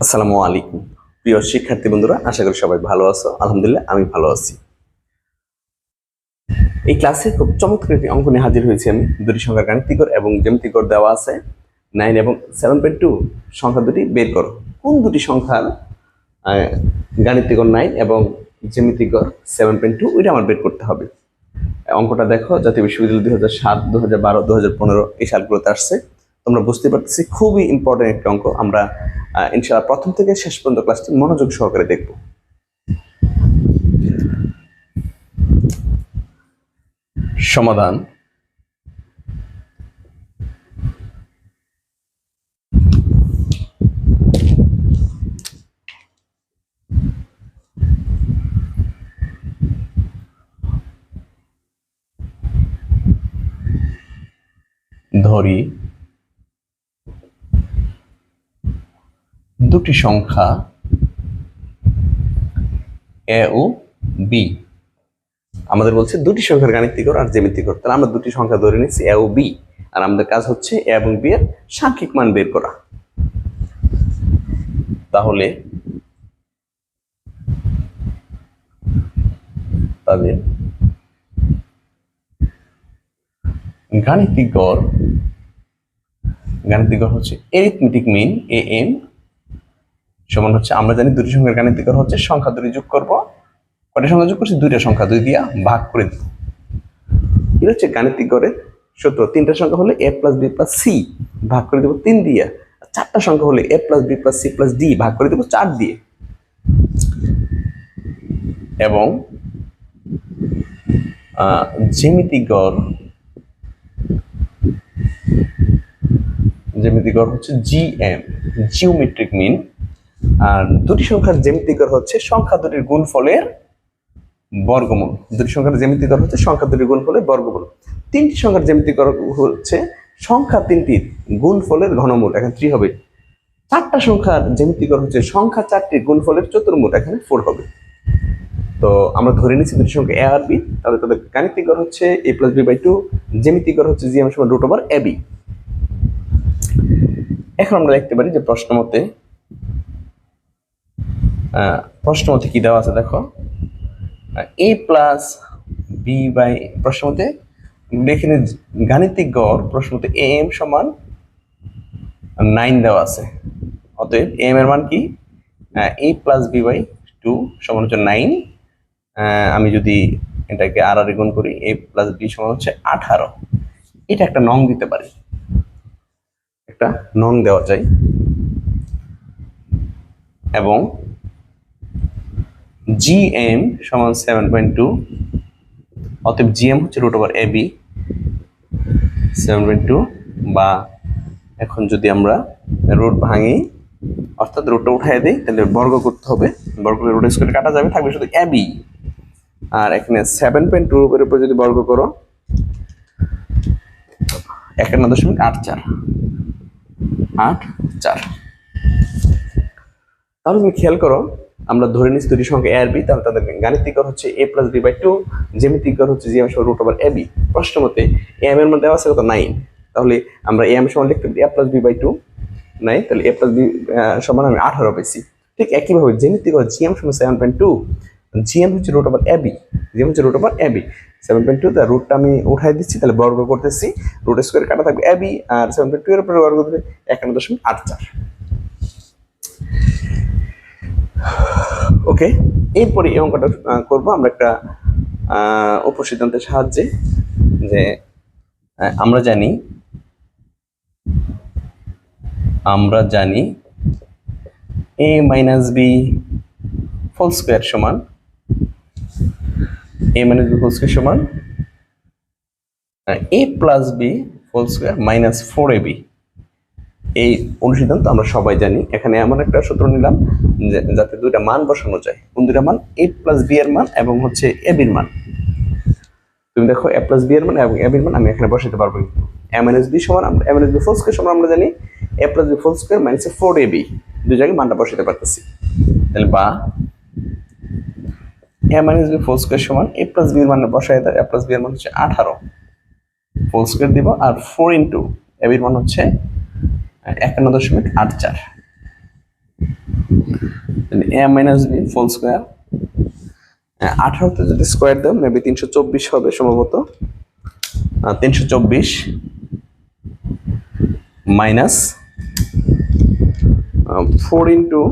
আসসালামু আলাইকুম প্রিয় শিক্ষার্থী বন্ধুরা, আশা করি সবাই ভালো আছো। আলহামদুলিল্লাহ আমি ভালো আছি। এই ক্লাসে খুব চমৎকার একটি অঙ্ক নিয়ে হাজির হয়েছি আমি। দুটি সংখ্যার গাণিতিক এবং জ্যামিতিক দেওয়া আছে 9 এবং 7.2। সংখ্যা দুটি বের করো। কোন দুটি সংখ্যার গাণিতিক 9 এবং জ্যামিতিক 7.2 ওইটা আমার বের করতে হবে। অঙ্কটা দেখো, জাতীয় বিশ্ববিদ্যালয় 2007, 2012, 2015 এই সালগুলোতে আসছে। তোমরা বুঝতে পারতেছি খুবই ইম্পর্টেন্ট একটা অঙ্ক। আমরা ইনশাআল্লাহ প্রথম থেকে শেষ পর্যন্ত ক্লাসটি মনোযোগ সহকারে দেখব। সমাধান। ধরি দুটি সংখ্যা এ ও বি। আমাদের বলছে দুটি সংখ্যার গাণিতিক আর জ্যামিতিক। তাহলে আমরা দুটি সংখ্যা ধরে নিচ্ছি এ ও বি, আর আমাদের কাজ হচ্ছে এ এবং বি এর সাংখ্যিক মান বের করা। তাহলে তাদের গাণিতিক গড় হচ্ছে এরিথমেটিক মিন এ এম সমান হচ্ছে, আমরা জানি দুটি সংখ্যার গাণিতিক গড় হচ্ছে সংখ্যা দুটি যোগ করব। কয়টা সংখ্যা যোগ করছি? দুইটা সংখ্যা, 2 দিয়া ভাগ করে দিব। এটা হচ্ছে গাণিতিক গড়ের সূত্র। তিনটা সংখ্যা হলে a plus b plus c ভাগ করে দেবো 3 দিয়ে। চারটা সংখ্যা হলে a plus b plus c plus d ভাগ করে দেবো 4 দিয়ে। এবং জ্যামিতিক গড় হচ্ছে জিএম, জিওমেট্রিক মিন। আর দুটি সংখ্যার জ্যামিতিক গড় হচ্ছে সংখ্যা দুটির গুণফলের বর্গমূল। দুটি সংখ্যার জ্যামিতিক গড় হচ্ছে সংখ্যা দুটির গুণফলের বর্গমূল। তিনটি সংখ্যার জ্যামিতিক গড় হচ্ছে সংখ্যা তিনটির গুণফলের ঘনমূল, এখানে 3 হবে। চারটা সংখ্যার জ্যামিতিক গড় হচ্ছে সংখ্যা চারটির গুণফলের চতুর্মূল, এখানে 4 হবে। তো আমরা ধরে নিচ্ছি দুটি সংখ্যা এ আর বি, তাহলে তাদের গাণিতিক গড় হচ্ছে a প্লাস বি বাই 2, জ্যামিতিক গড় হচ্ছে জিএম সমান রুট ওভার এ বি। এখন আমরা লিখতে পারি যে প্রশ্ন মতে কি দেওয়া আছে দেখো, a প্লাস বি বাই, প্রশ্ন মতে এখানে গাণিতিক গড় প্রশ্ন মতে এ এম সমান 9 দেওয়া আছে। অতএব এম এর মান কি? a প্লাস বি বাই 2 সমান হচ্ছে 9। আমি যদি এটাকে আর গুণ করি, a প্লাস বি সমান হচ্ছে 18। এটা একটা নং দিতে পারি, একটা নং দেওয়া যায়। এবং জিএম সমান 7.2, অতএব জিএম হচ্ছে রুট ওভার এ বি 7.2। বা এখন যদি আমরা রুট ভাঙি, অর্থাৎ রুটটা উঠাই দিই, তাহলে বর্গ করতে হবে। বর্গ করে রুট স্কয়ার কাটা যাবে, থাকবে শুধু এ বি। আর এখানে 7.2 এর উপর যদি বর্গ করো 51.84। তাহলে তুমি খেয়াল করো, আমরা ধরে নিচ্ছি দুটি সংখ্যা এ আর বি, তাহলে তাদের গাণিতিক গড় হচ্ছে a প্লাস বি বাই 2, জ্যামিতিক গড় হচ্ছে জিএম সমান রুট ওভার এ বি। প্রশ্ন মতে এম এর মধ্যে দেওয়া আছে কত? 9। তাহলে আমরা এম সমান লিখতে পারি a প্লাস বি বাই 2 9, তাহলে a প্লাস বি সমান আমি 18 পেয়েছি। ঠিক একইভাবে জ্যামিতিক গড় জিএম সমান 7.2, জিএম হচ্ছে root over A B, GM হচ্ছে রুট ওভার এ বি 7.2। তার রুটটা আমি উঠাই দিচ্ছি, তাহলে বর্গ করতেছি, রুট স্কয়ার কাটা থাকবে এ বি, আর 7.2 এর উপরে বর্গ করতে 51.84। ওকে, এরপরে এই অঙ্কটা করবো আমরা একটা উপসিদ্ধান্তের সাহায্যে। যে আমরা জানি a minus B whole square সমান a minus B whole square সমান a plus B whole square minus 4ab। এই অনুসিদ্ধান্ত আমরা সবাই জানি। এখানে এমন একটা সূত্র নিলাম যাতে দুইটা মান বসানো যায়। কোন দুইটা মান? a প্লাস বি এর মান এবং হচ্ছে a বির মান। তুমি দেখো a প্লাস বি এর মান এবং a বির মান আমি এখানে বসাতে পারবো। কিন্তু a মাইনাস বি সমান, a minus B whole square সমান আমরা জানি a plus B whole square minus 4ab। দুই জায়গায় মানটা বসাতে পারতেছি। তাহলে বা a minus B whole square সমান a প্লাস বি এর মান বসায় দাও, a প্লাস বি এর মান হচ্ছে 18 হোল স্কয়ার দিব, আর 4 ইনটু a বির মান হচ্ছে 51.84। a minus B whole square, 18তে যদি স্কোয়ার দাও মেবি 324 হবে সম্ভবত, 324 মাইনাস 4 ইন্টু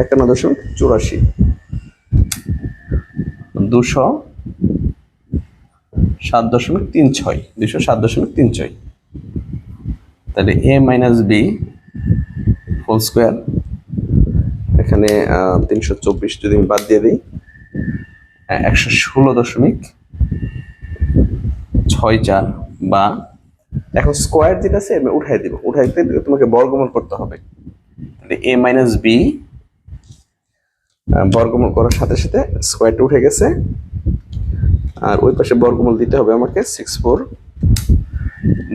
51.84 207.36 তাহলে a minus B whole square, এখানে 324 যদি আমি বাদ দিয়ে দিই 116.64 বা এখন স্কোয়ার যেটা আছে আমি উঠাই দিব, উঠাইতে তোমাকে বর্গমূল করতে হবে। তাহলে a মাইনাস বি বর্গমূল করার সাথে সাথে স্কোয়ারটা উঠে গেছে, আর ওই পাশে বর্গমূল দিতে হবে আমাকে 64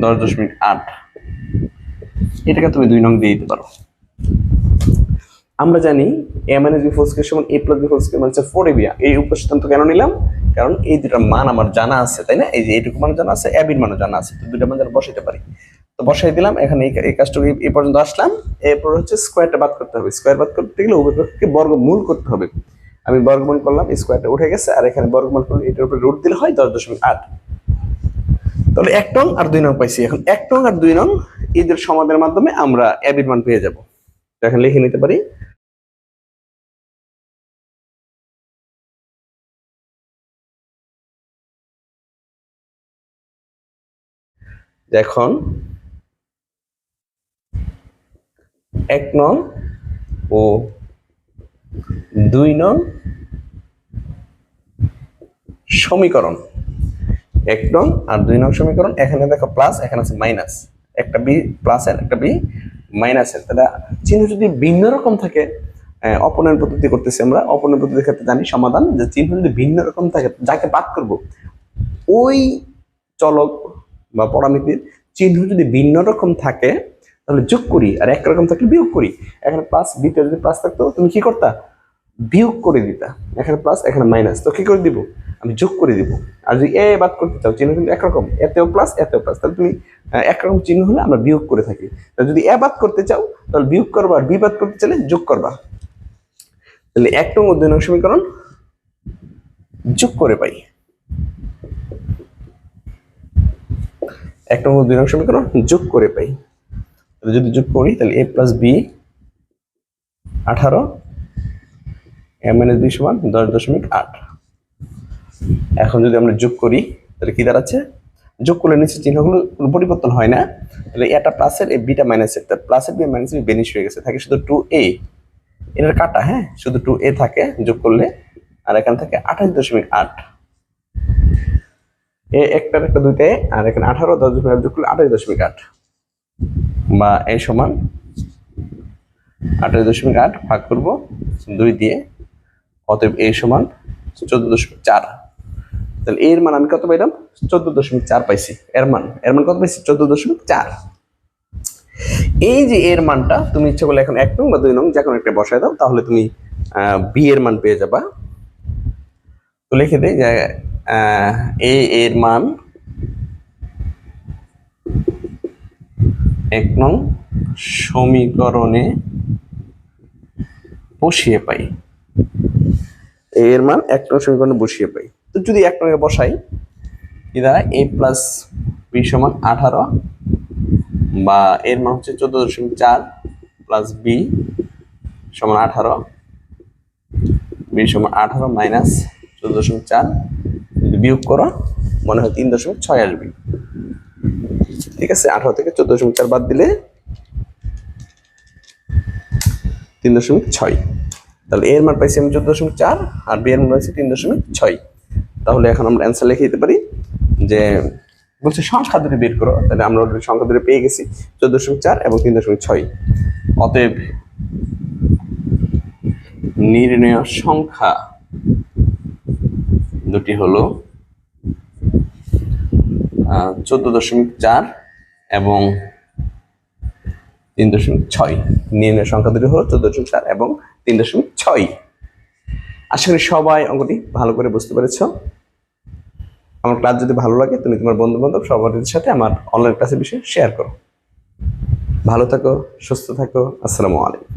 10.8। এটাকে তুমি 2 নং দিয়ে দিতে পারো। আমরা জানি a minus B whole square সমান a plus B whole square মানে 4ab। এই উপসিদ্ধান্ত কেন নিলাম? কারণ এই দুটো মান আমার জানা আছে, তাই না? এই যে এইটুকু মান জানা আছে, ab এর মানও জানা আছে, তো দুটো মান যেন বসাইতে পারি। তো বসাই দিলাম। এখানে এই কাজটুকু এই পর্যন্ত আসলাম। এরপর হচ্ছে স্কয়ারটা বাদ করতে হবে। স্কয়ার বাদ করতে গেলে উভয় পক্ষকে বর্গমূল করতে হবে। আমি বর্গমূল করলাম, স্কয়ারটা উঠে গেছে, আর এখানে বর্গমূল করলে এটার উপরে রুট দিলে হয় 10.8। তাহলে 1 নং আর 2 নং পাইছি। এখন 1 নং আর 2 নং এদের সমাধানের মাধ্যমে আমরা ab এর মান পেয়ে যাব। এখন লিখে নিতে পারি এখন 1 নং ও 2 নং সমীকরণ, 1 নং আর 2 নং সমীকরণ, এখানে দেখো প্লাস, এখানে আছে মাইনাস, একটা বি প্লাস এর একটা বি মাইনাস এর। তাহলে চিহ্ন যদি ভিন্ন রকম থাকে, অপনয়ন পদ্ধতি করতেছি আমরা, অপনয়ন পদ্ধতির ক্ষেত্রে জানি সমাধান যে চিহ্ন যদি ভিন্ন রকম থাকে, যাকে বাদ করব ওই চলক বা পরামিতির চিহ্ন যদি ভিন্ন রকম থাকে তাহলে যোগ করি, আর একরকম থাকলে বিয়োগ করি। এখানে প্লাস, বিতে যদি প্লাস থাকতো তুমি কি করতা? বিয়োগ করে দিতা। এখানে প্লাস এখানে মাইনাস, তো কি করে দিব? আমি যোগ করে দিব। আর যদি এ বাদ করতে চাও, চিহ্ন কিন্তু একরকম, এতেও প্লাস এতেও প্লাস, তাহলে তুমি একরকম চিহ্ন হলে আমরা বিয়োগ করে থাকি। যদি এ বাদ করতে চাও তাহলে বিয়োগ করবা, আর বি বাদ করতে চাইলে যোগ করবা। তাহলে 1 নং ও 2 নং সমীকরণ যোগ করে পাই। 1 নং ও 2 নং সমীকরণ যোগ করে পাই। যদি যোগ করি তাহলে a plus B 18, a minus B সমান 10.8। এখন যদি আমরা যোগ করি তাহলে কি দাঁড়াচ্ছে? যোগ করলে নিচে চিহ্নগুলো কোনো পরিবর্তন হয় না। তাহলে এটা প্লাসের, এই বিটা মাইনাসের, তার প্লাসের বি মাইনাসের বি বেনিশ হয়ে গেছে, থাকে শুধু 2a। এটার কাটা, হ্যাঁ, শুধু 2a থাকে যোগ করলে, আর এখানে থাকে 28.8। এ একটার একটা দুইটায়, আর এখানে 18 10.8 যোগ করলে 28.8 বা এ সমান 28.8 ভাগ করব 2 দিয়ে, অতএব এ সমান 14.4। তাহলে এর মান আমি কত পাইলাম? 14.4 পাইছি। এর মান কত পাইছি? 14.4। এই যে এর মানটা তুমি ইচ্ছা করলে এখন 1 নং বা 2 নং যে কোনো একটা বসায় দাও, তাহলে তুমি বি এর মান পেয়ে যাবা। তো লিখে দেই যে এ এর মান 1 নং সমীকরণে বসিয়ে পাই। এর মান 1 নং সমীকরণে বসিয়ে পাই। তো যদি 1 নং এ বসাই, কি দাঁড়ায়? a প্লাস বি সমান 18, বা এর মান হচ্ছে 14.4 প্লাস বি সমান 18, বি সমান 18 মাইনাস 14.4, যদি বিয়োগ করো মনে হয় 3.6 আসবে। ঠিক আছে, 18 থেকে 14.4 বাদ দিলে 3.6। তাহলে এর মান পাইছি আমি 14.4, আর বি এর মান পাইছি 3.6। তাহলে এখন আমরা অ্যান্সার লিখে দিতে পারি যে বলছে সংখ্যা দুটো বের করো। তাহলে আমরা সংখ্যা দুটো পেয়ে গেছি, 14.4 এবং 3.6। অতএব নির্ণেয় সংখ্যা দুটি হলো 14.4 এবং 3.6। নির্ণেয় সংখ্যা দুটি হলো 14.4 এবং 3.6। আশা করি সবাই অঙ্কটি ভালো করে বুঝতে পেরেছ। আমার ক্লাস যদি ভালো লাগে, তুমি তোমার বন্ধু বান্ধব সবার সাথে আমার অনলাইন ক্লাসের বিষয়ে শেয়ার করো। ভালো থাকো, সুস্থ থাকো। আসসালামু আলাইকুম।